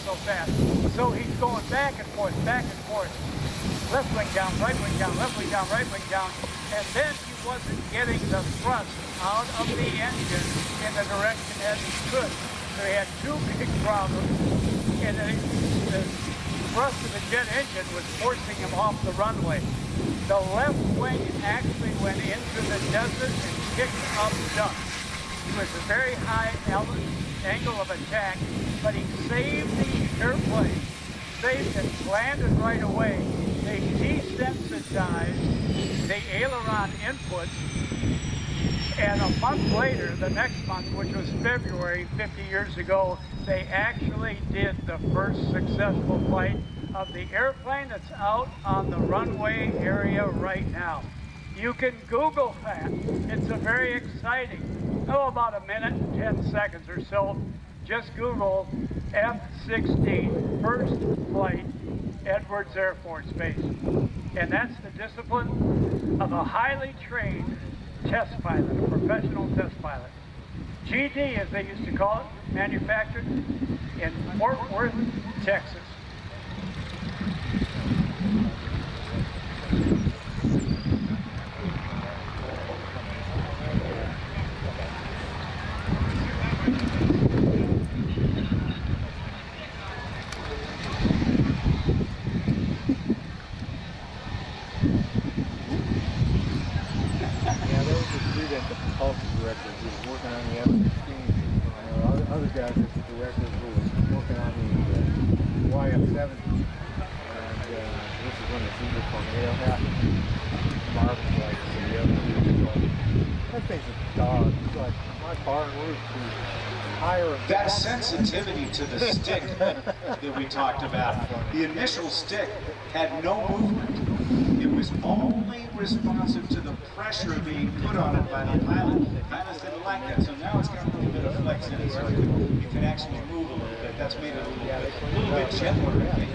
so fast. So he's going back and forth, left wing down, right wing down, left wing down, right wing down, and then he wasn't getting the thrust out of the engine in the direction that he could. So he had two big problems, and the thrust of the jet engine was forcing him off the runway. The left wing actually went into the desert and kicked up dust. It was a very high angle of attack, but he saved the airplane, saved it, landed right away. They desensitized the aileron inputs, and a month later, the next month, which was February 50 years ago, they actually did the first successful flight of the airplane that's out on the runway area right now. You can Google that. It's a very exciting, about a minute and 10 seconds or so. Just Google F-16 first flight, Edwards Air Force Base. And that's the discipline of a highly trained test pilot, a professional test pilot. GD, as they used to call it, manufactured in Fort Worth, Texas. Other guys at the director who was working on the YF-70, and this is when the Zebra tornado happened. Marvin's like, the other dude was like, that thing's a dog. He's like, my bar roof is higher. That sensitivity to the stick that we talked about, the initial stick had no movement. It was only responsive to the pressure being put on it by the pilot. Pilots didn't like that, so now it's got a little bit of flex in it, so you can actually move a little bit. That's made it a little bit gentler, I think.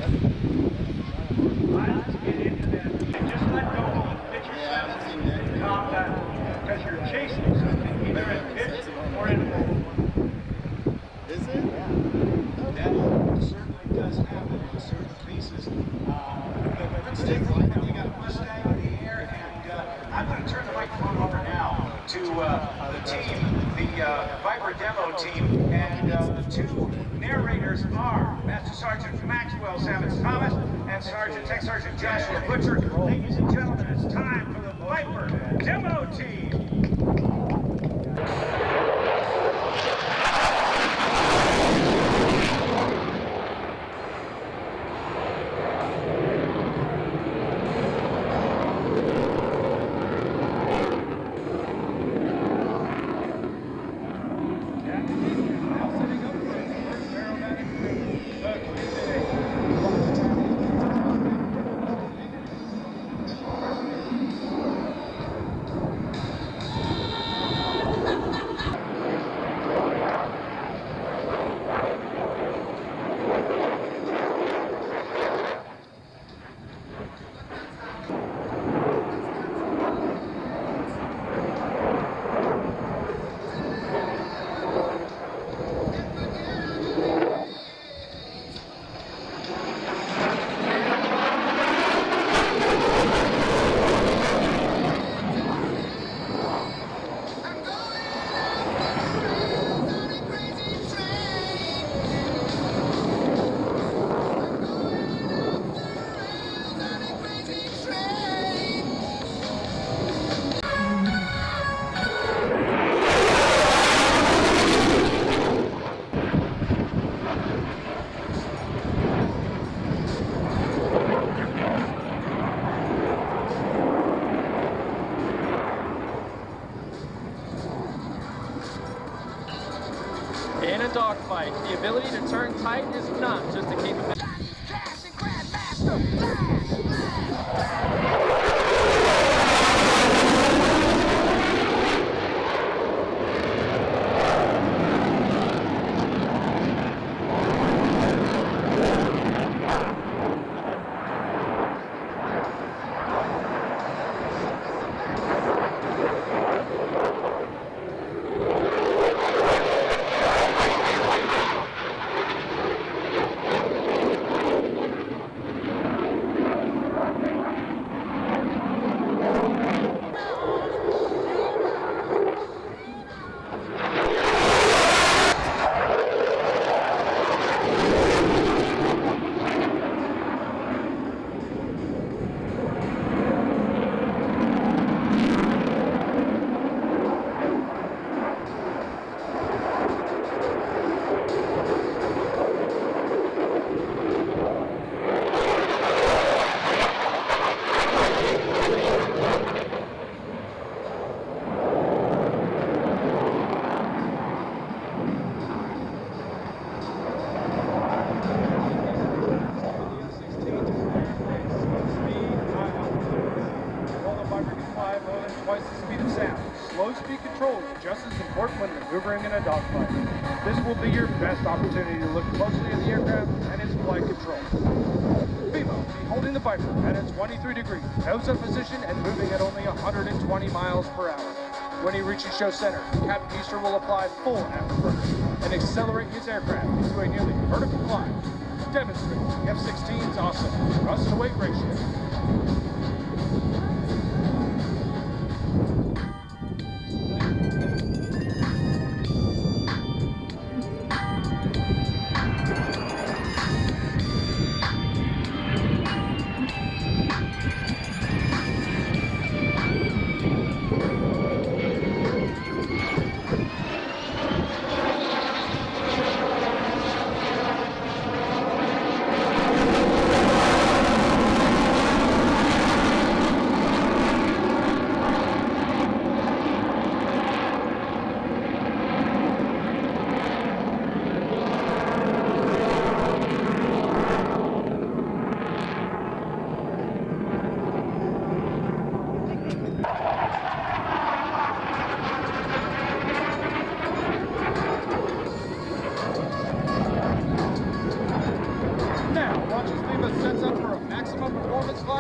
Pilots get into that. Just let go. Pitch yourself and calm down, because you're chasing something, either in pitch or in roll. Is it? Yeah. That certainly does happen in certain cases. Let's take a look. We got a Mustang in the air, and I'm going to turn the microphone over now to the team, the Viper demo team, and the two narrators are Master Sergeant Maxwell Sammons Thomas and Tech Sergeant Joshua Butcher. Ladies and gentlemen, it's time for the Viper demo team. In a dogfight, the ability to turn tight is not just a capability. speed of sound. Slow speed control is just as important when maneuvering in a dogfight. This will be your best opportunity to look closely at the aircraft and its flight control. FEMA will be holding the Viper at a 23 degree nose up position and moving at only 120 miles per hour. When he reaches show center, Captain Easter will apply full afterburner and accelerate his aircraft into a nearly vertical climb, demonstrating the F-16's awesome thrust-to-weight ratio.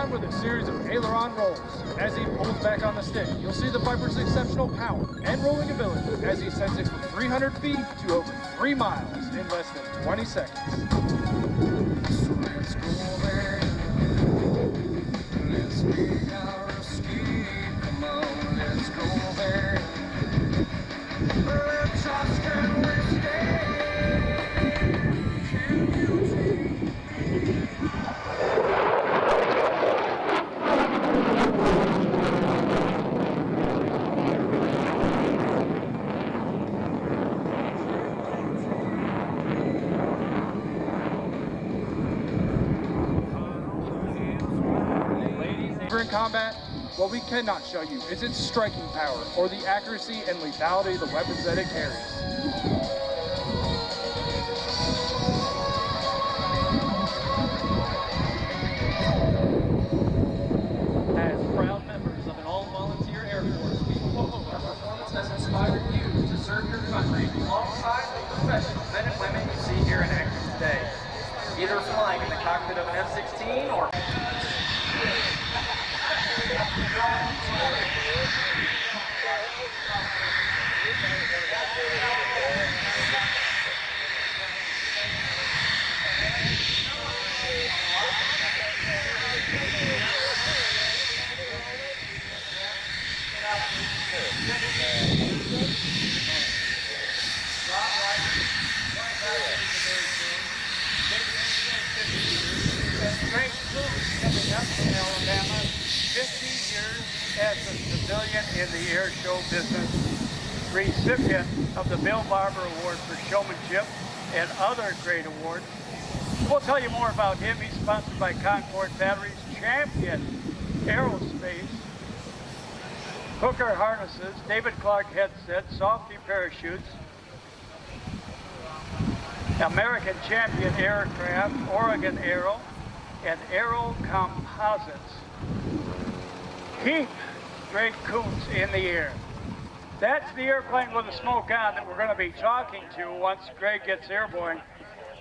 With a series of aileron rolls. As he pulls back on the stick, you'll see the Viper's exceptional power and rolling ability as he sends it from 300 feet to over 3 miles in less than 20 seconds. So let's go there. Let's make our escape. Come on, let's go there. Let's just can we stay? Can you take? In combat, what we cannot show you is its striking power or the accuracy and lethality of the weapons that it carries. As proud members of an all-volunteer Air Force, we hope our performance has inspired you to serve your country alongside the professional men and women you see here in action today. Either flying in the cockpit of an F-16 or Great news coming up from Alabama. 50 years as a civilian in the air show business. Recipient of the Bill Barber Award for Showmanship and other great awards. We'll tell you more about him. He's sponsored by Concord Batteries, Champion Aerospace, Hooker Harnesses, David Clark Headsets, Softy Parachutes, American Champion Aircraft, Oregon Aero, and Aero Composites. Keep Greg Kuntz in the air. That's the airplane with the smoke on that we're going to be talking to once Greg gets airborne.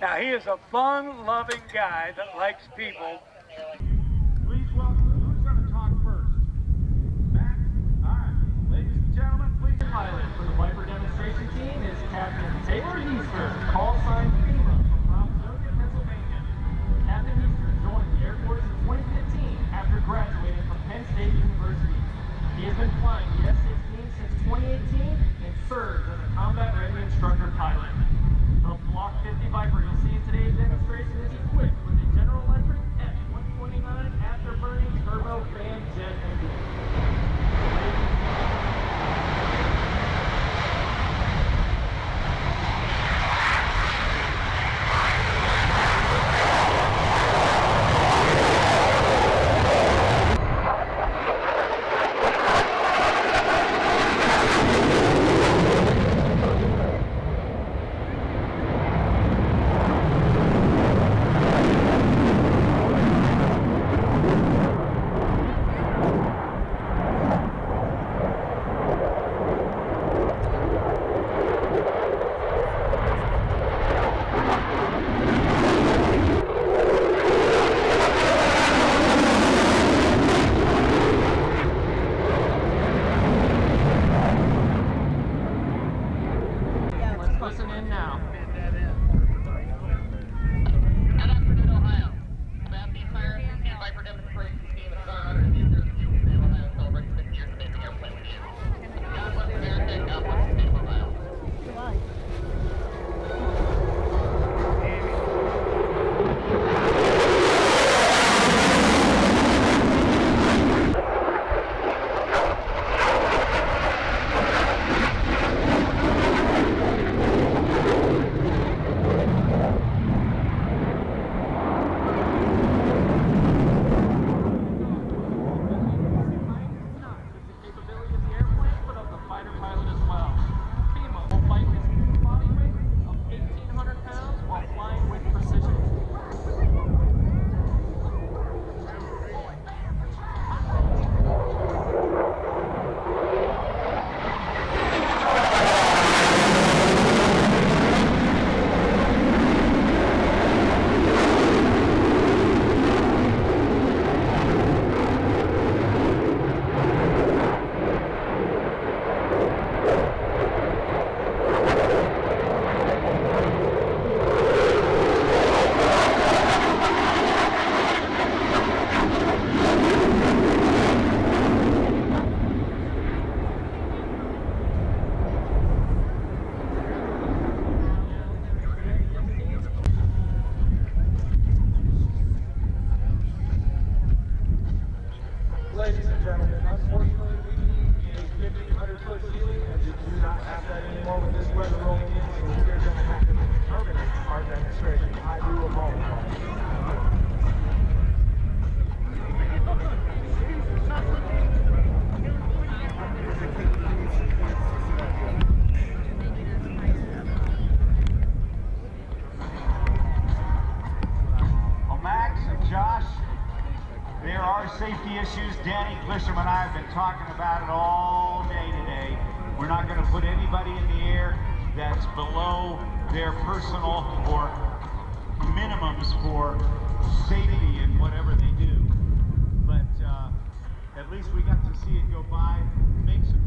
Now, he is a fun-loving guy that likes people. Please welcome, who's going to talk first? Matt? All right. Ladies and gentlemen, please. pilot for the Viper demonstration team is Captain Taylor Easter, call sign FEMA from Roseau, Pennsylvania. Captain Easter joined the Air Force in 2015 after graduating from Penn State University. He has been flying the F-16 since 2018 and serves as a combat-ready instructor pilot. The Block 50 Viper you'll see in today's demonstration is equipped with a General Electric F-129 afterburning turbo fan jet engine. more with this weather rolling in, so we are going to have to terminate our demonstration. I do apologize. There are safety issues. Danny Glissom and I have been talking about it all day today. We're not going to put anybody in the air that's below their personal or minimums for safety in whatever they do. But at least we got to see it go by. Makes a